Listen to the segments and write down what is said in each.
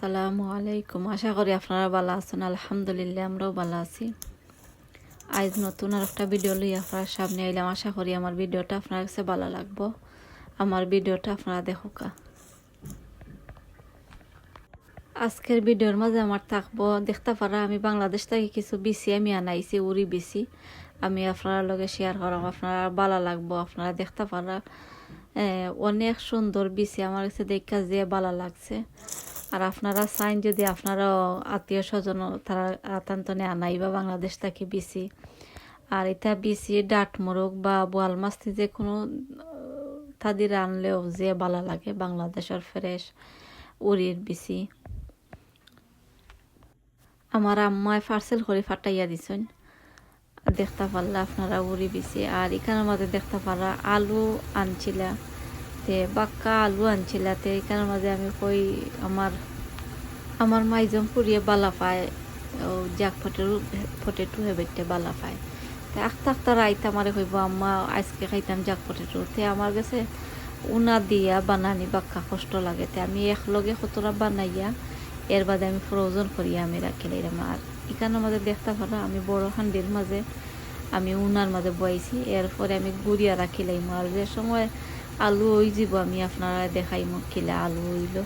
আসসালামু আলাইকুম। আশা করি আপনারা ভালো আছেন। আলহামদুলিল্লাহ আমরাও ভালো আছি। আজ নতুন আর একটা ভিডিও লই আপনার সামনে আইলাম। আশা করি আমার ভিডিওটা আপনার কাছে ভালো লাগবো। আমার ভিডিওটা আপনারা দেখুকা। আজকের ভিডিওর মাঝে আমার থাকবো দেখতে পারা আমি বাংলাদেশ থেকে কিছু বিসি আমি আনাইছি উড়ি বিসি আমি আপনার লগে শেয়ার করাম। আপনারা ভালো লাগবো। আপনারা দেখতে পারা অনেক সুন্দর বিসি আমার কাছে দেখা যে ভালো লাগছে। আর আপনারা চাইন যদি আপনারা আত্মীয় স্বজন তারা আতান্তনে আনাইবা বাংলাদেশ থেকে বিসি। আর এটা বিসি ডাট মোরগ বা বোয়াল মাছ যে কোনো তাদের আনলেও যে ভালো লাগে বাংলাদেশের ফ্রেশ উড়ির বিসি। আমার আম্মায় পার্সেল করে ফাটাইয়া দিছেন দেখতে পারলা আপনারা উড়ি বিসি। আর এখানের মাঝে দেখতে পারা আলু আনছিলা তে বাক্কা আলু আনছিলা তে এখানের মাঝে আমি কই আমার মাইজম পুড়িয়ে বালা পায় জাক ফটেটু হেবেটে বালা পায় তে আখতা রাইতে আমারে কইব আম্মা আজকে খাইতাম জাক ফটেটু তে আমার কাছে উনা দিয়া বানানি বাক্কা কষ্ট লাগে তে আমি একলগে কতটা বানাইয়া এর বাদে আমি ফ্রোজন করিয়া আমি রাখি লাইলাম। আর এখানের মাঝে দেখতে পারা আমি বড় হান্ডির মাঝে আমি উনার মাঝে বয়াইছি এরপরে আমি গুড়িয়া রাখি লাইম। আর যে সময় আলু ওই যাব আমি আপনারা দেখাইমো কিলা আলু হইল।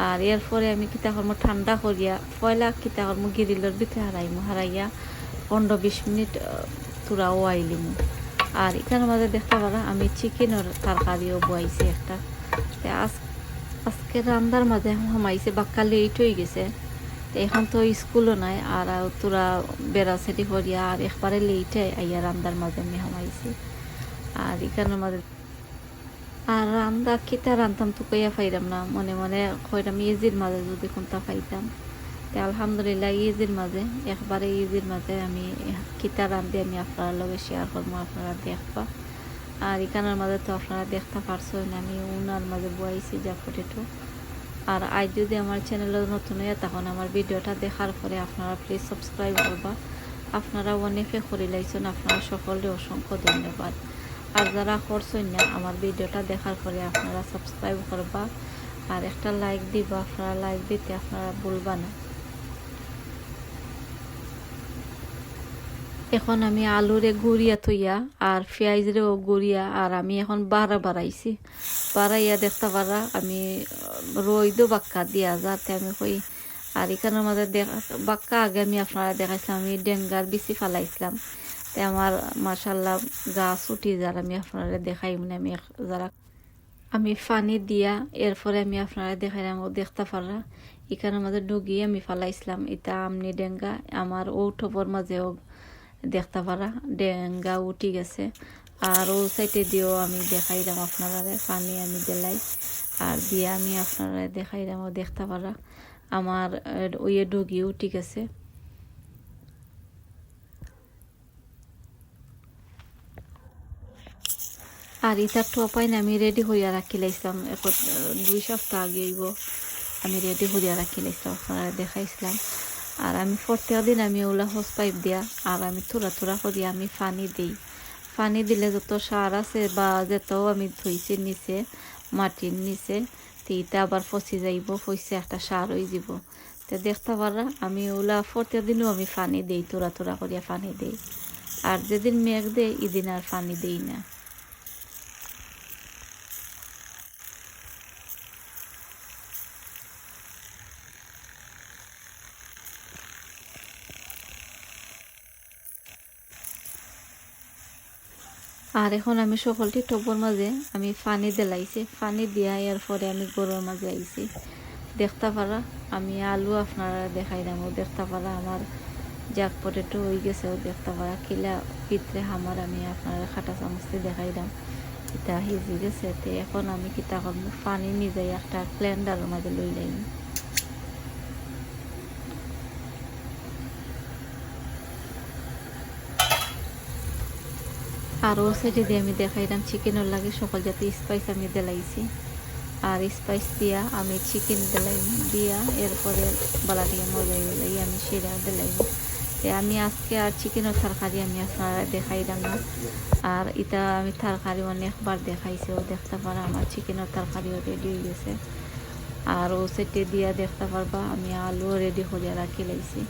আর এরপরে আমি কিতা করম ঠান্ডা করিয়া পয়লা কিতা করম গিরিলের ভিতরে হারাইয়া 15-20 মিনিট তুরা ওয়াইলিমু। আর এখানের মাঝে দেখতে পারা আমি চিকেনের তরকারিও বয়াইছি একটা। আজকে রান্দার মাঝে হামাইছে বাক্কা লেট হয়ে গেছে এখন তো স্কুলও নাই। আর তোরা বেড়াছেটি করিয়া আর একবারে লেটে আইয়া রান্দার মাঝে আমি হামাইছি। আর এখানের মাঝে আর রান্দা কিতা রান্তাম তো কইয়া পাইলাম না মনে মনে কইলাম ইজির মাঝে যদি কোনটা পাইতাম তে আলহামদুলিল্লাহ ইজির মাঝে একবারে ইজির মাঝে আমি কিতা রান্ধি আমি আপনার লগে শেয়ার করবো আপনারা দেখবা। আর এখানের মাঝে তো আপনারা দেখতে পারছেন আমি উনার মাঝে বয়াইছি যা ফটেটো। আর আজ যদি আমার চ্যানেলে নতুন হয়ে তখন আমার ভিডিওটা দেখার পরে আপনারা প্লিজ সাবস্ক্রাইব করবা। আপনারা অনেকে করে লাইছেন আপনারা সকলে অসংখ্য ধন্যবাদ। আর যারা করছেন না আমার ভিডিওটা দেখার পরে আপনারা সাবস্ক্রাইব করবা আর একটা লাইক দিবা। আপনারা লাইক দিতে আপনারা ভুলবা না। এখন আমি আলুরে গুড়িয়া থইয়া আর পেঁয়াজরেও গুড়িয়া আর আমি এখন বাড়াইছি বাড়াইয়া দেখতে পারা আমি রইদো বাক্কা দিয়া যাতে আমি কই। আর এখানের মাঝে বাক্কা আগে আমি আপনারা দেখাইছিলাম আমি ডেঙ্গার বিচি ফালাইছিলাম তে আমার মাশাল্লাহ গাছ উঠি যার আমি আপনারা দেখাই মানে আমি যারা আমি পানি দিয়া এরপরে আমি আপনারা দেখাইলাম ও দেখতে পারা এখানের মাঝে ডুগিয়ে আমি ফালাইছিলাম এটা আমনি ডেঙ্গা আমার ঔঠপর মাঝেও দেখতে পারা ডেঙ্গা উঠি গেছে। আর ও সাইডে দিয়েও আমি দেখাইলাম আপনারা পানি আমি দিলাই আর দিয়ে আমি আপনারা দেখাইলাম ও দেখতে পারা আমার ওই ডুগি উঠি গেছে। আর ইটার টপাই না আমি রেডি হইয়া রাখি লাইছিলাম 2 সপ্তাহ আগে আমি রেডি হইয়া রাখি লাইছিলাম আপনারা দেখাইছিলাম। আর আমি প্রত্যেক দিন আমি ওলা হোস পাইপ দিয়া আর আমি থোড়া করিয়া আমি পানি দিলে যত সার আছে বা যেত আমি ধুইছি নিচে মাটির নিচে তিটা আবার ফসি যাইব ফসে একটা সার হয়ে যাব। তো দেখতে পারা আমি ওলা প্রত্যেক দিনও আমি পানি দিই থোড়া করিয়া পানি দিই। আর যেদিন মেঘ দেয় এদিন আর পানি দিই না। আর এখন আমি সকলটি টবর মাঝে আমি পানি দিলাইছি পানি দিয়া এরপরে আমি গরুর মাঝে আইছি দেখতে পারা আমি আলু আপনারা দেখাইলাম ও দেখতে পারা আমার জাক পটেটো হয়ে গেছে ও দেখতে পারা কিলা ভিতরে আমার আমি আপনারা খাটা চামচতে দেখাইলাম এটা হিজি গেছে। তো এখন আমি কিতা করবো পানি নিয়ে যাই একটা ব্লেন্ডারের মাঝে লই লাইম। আর ও সাইডে দিয়ে আমি দেখাইলাম চিকেনের লাগে সকল জাতীয় স্পাইস আমি দিলাইছি আর স্পাইস দিয়া আমি চিকেন দিলাইম দিয়া এরপরে বালা দিয়ে মজা দিলাই আমি সেরা দিলাইম। আমি আজকে আর চিকেনের তরকারি আমি আপনারা দেখাইলাম না। আর এটা আমি তরকারি অনেকবার দেখাইছি ও দেখতে পারা আমার চিকেনের তরকারিও রেডি হয়ে গেছে। আর ও সেটে দিয়া দেখতে পারবা আমি আলু রেডি করে রাখি লাইছি।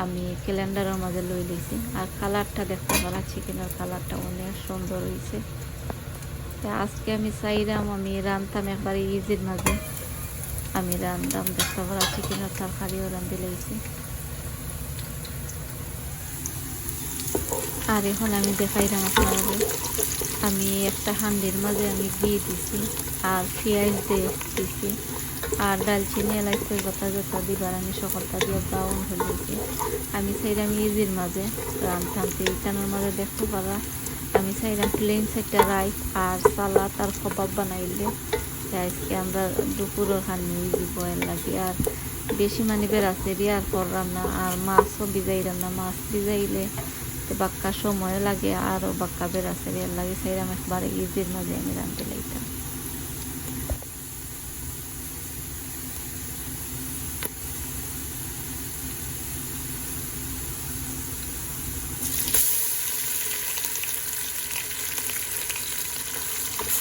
আমি ক্যালেন্ডারের মাঝে লই লইছি। আর কালারটা দেখতে পারা চিকেনের কালারটা অনেক সুন্দর হয়েছে। আজকে আমি চাইলাম আমি রান্তাম একবারে ইজির মাঝে, আমি রান্দাম দেখতে পারা চিকেনের তরকারিও রান্ধি লাইছি। আর এখন আমি দেখাইলাম আপনাদের, আমি একটা হান্ডির মাঝে আমি ঘি দিছি আর পেঁয়াজ দিছি আর ডালচিনি এলাচ তেজপাতা যত দিবার আমি সকলটা দিয়ে ব্রাউন হয়ে দিয়েছি। আমি চাইলাম ইজির মাঝে রান্তাম, এইখানের মাঝে দেখতে পারা আমি চাইলাম প্লেন চারটা রাইস আর সালাদ আর কবাব বানাইলে আজকে আমরা দুপুরের খানি ইজি বয়েল লাগে। আর বেশি মানে বেড়াচ্ছে আর করলাম না, আর মাছও ভিজাইলাম না, মাছ ভিজাইলে বাক্কা সময় লাগে আরও বাক্কা বেড়াচ্ছে এর লাগে সেইরকম একবারে ইজির মাঝে আমি রাঁধতে লাইতাম।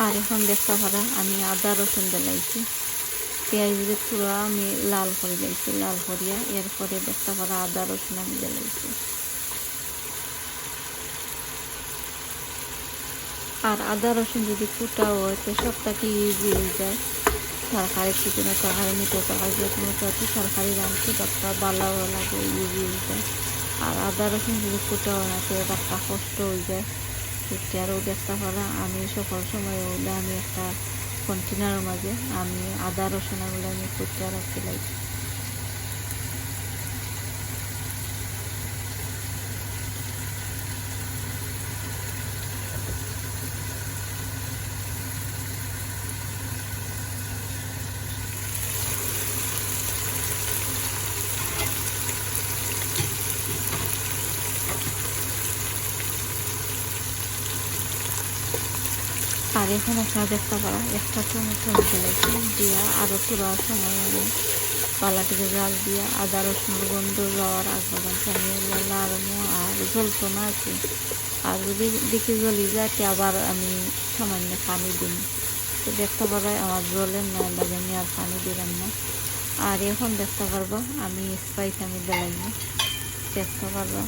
আর এখন দেখতে পারা আমি আদা রসুন দিলাইছি, পেঁয়াজের পুরো আমি লাল করে লাইছি, লাল করিয়া এরপরে দেখতে পারা আদা রসুন আমি দিলাইছি। আর আদা রসুন যদি কুটা হয় তো সবটাকে ইজি হয়ে যায়। তরকারি চিকেনের তরকারি মিঠো তরকারি যে কোনো তরকারি রাঁধতে একটা ভালো লাগে, ইজি হয়ে যায়। আর আদা রসুন যদি কুটা হয় না তো একটা কষ্ট হয়ে যায়। সেটা আরও দেখতে পারা আমি সকল সময় হলে আমি একটা কন্টেনারের মাঝে আমি আদা রসুন এগুলো আমি কুটা রাখতে লাগি। আর এখন আপনারা দেখতে পারা একটা টমেটো ফেলেছি দিয়া আরও পুরো সময় আমি পালাটিকে জাল দিয়া আদা রসুনের গন্ধ যাওয়ার আগ পর্যন্ত আমি এগুলো লাড়মো আর জ্বলতো না আছে। আর যদি দেখি জ্বলি যায় আবার আমি সামান্য পানি দিই, তো দেখতে পারায় আমার জলের না লাগে আমি আর পানি দিলাম না। আর এখন দেখতে পারবো আমি স্পাইস আমি দিলাম না, দেখতে পারবো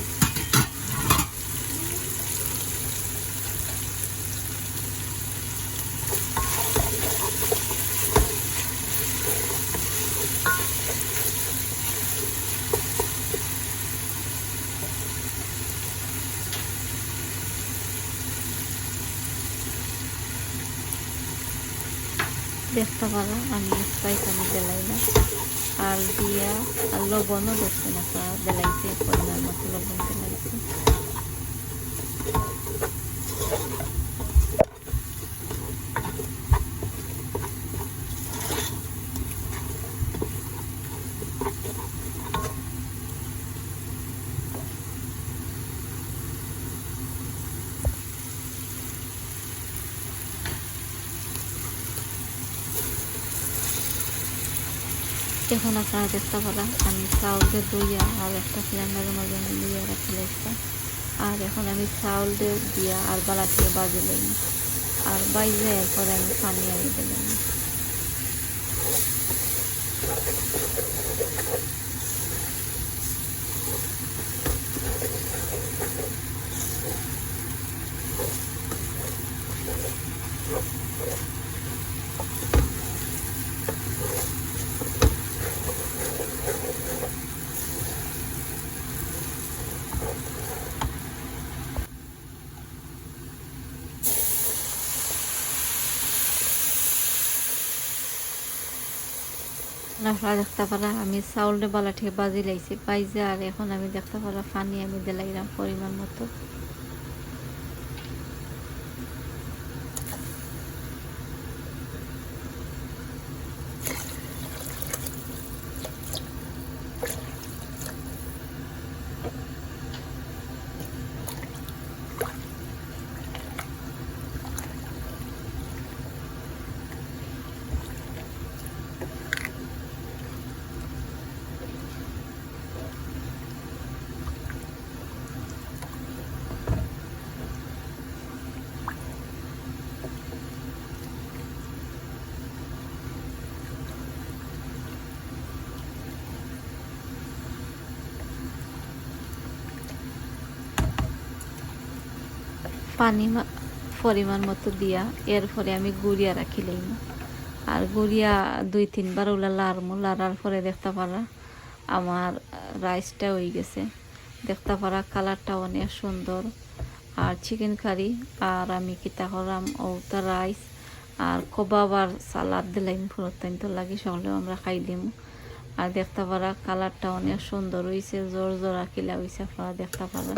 দেখতে পারো আমি স্পাইস আমি দিলাইলাম আর দিয়া আর লবণও দেখছেন আপনারা দিলাইছি, পরিমাণ মতো লবণ দিলাইছি। এখন আপনারা দেখতে পারা আমি চাউলটা দইয়া আর একটা সিলিন্ডারের মাঝে আমি দিয়ে রাখি লাগছে। আর এখন আমি চাউল দিয়া আর বালা থেকে বাজে লই আর বাইজে এরপরে আমি পানি আমি দিলাম। আপনারা দেখতে পারা আমি চাউলটা বালা থেকে বাজি লাইছি পাইজে। আর এখন আমি দেখতে পারা পানি আমি দিলাইলাম পরিমাণ মতো। পানি পরিমাণ মতো দিয়া এরপরে আমি গুড়িয়া রাখি লইম। আর গুড়িয়া 2-3 বার ওগুলা লাড়মু, লাড়ার পরে দেখতে পারা আমার রাইসটা হয়ে গেছে। দেখতে পারা কালারটা অনেক সুন্দর। আর চিকেন কারি আর আমি কিতা করাম ওটা রাইস আর কবাব আর সালাদ দিলাম ফুরতাইন তো লাগি সকলেও আমরা খাই দিম। আর দেখতে পারা কালারটা অনেক সুন্দর হয়েছে, জোর জোড়া কিলা হয়েছে আপনারা দেখতে পারা।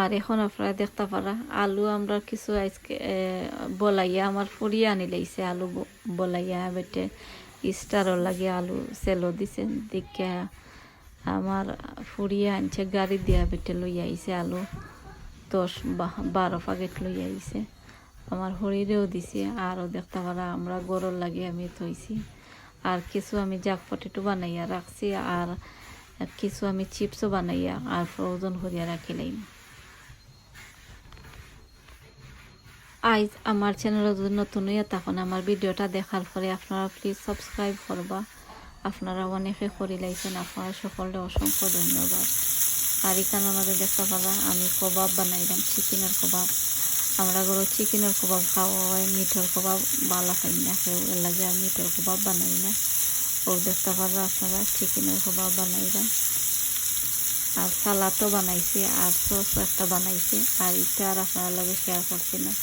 আর এখন আপনারা দেখতে পারা আলু আমরা কিছু আজকে বলাইয়া আমার ফুরিয়ে আনি লাইছে আলু বলাইয়া বেটে স্টারও লাগে আলু সেলো দিছে দেখে আমার ফুরিয়ে আনছে গাড়ি দিয়া বেটে লই আইছে আলু 10-12 প্যাকেট লই আইছে আমার হরিরেও দিছে। আরও দেখতে পারা আমরা গরুর লাগে আমি থইছি। আর কিছু আমি জাক পটেটো বানাইয়া রাখছি আর কিছু আমি চিপসও বানাইয়া আর ফ্রোজন করিয়া রাখিলাম। আজ আমার চ্যানেল যদি নতুন হইয়া তখন আমার ভিডিওটা দেখার পরে আপনারা প্লিজ সাবস্ক্রাইব করবা। আপনারা অনেকে করে লাইছেন, আপনারা সকলে অসংখ্য ধন্যবাদ। আর এখানে আমাদের দেখতে পারা আমি কবাব বানাইলাম, চিকেনের কবাব। আমরা গরু চিকেনের কবাব খাওয়া হয়, মিঠের কবাব বালা খাই না কেউ, এর লাগে আর মিঠের কবাব বানাই না। ও দেখতে পারা আপনারা চিকেনের কবাব বানাইলাম। আর সালাদও বানাইছি আর সসও একটা বানাইছি। আর এটা আর আপনার লগে শেয়ার করছি না।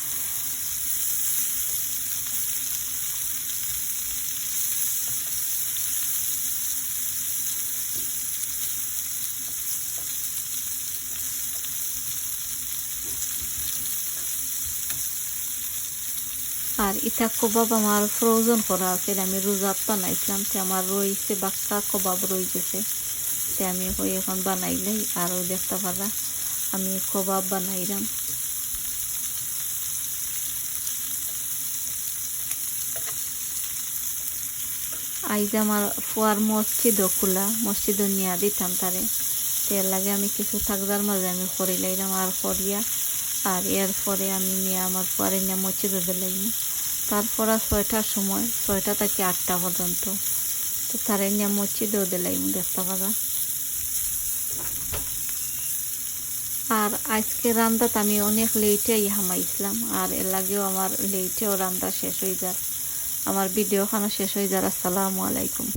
আর ইটা কবাব আমার ফ্রোজন করা আছে, আমি রোজাত বানাইছিলাম তে আমার রইছে বাক্কা কবাব রই গেছে তে আমি হয়ে এখন বানাইলাই। আরও দেখতে পারা আমি কবাব বানাইলাম। আইজ আমার ফুয়ার মসজিদও খোলা, মসজিদও নিয়ে দিতাম তারে তেল লাগে আমি কিছু থাকবার মাঝে আমি করে লাইলাম আর করিয়া। আর এরপরে আমি নিয়ে আমার ফুয়ারে নিয়ে মসজিদও দিলাইম। তারপর 6টার সময় 6টা থেকে 8টা পর্যন্ত তো তারে নিয়ে মসজিদেও দিলাইম দেখতে পারা। আর আজকে রান্দাত আমি অনেক লেটেই হামাইছিলাম আর এর লাগেও আমার লেটেও রান্দা শেষ হয়ে যার, আমার ভিডিওখানা শেষ হয়ে যার। আসসালামু আলাইকুম।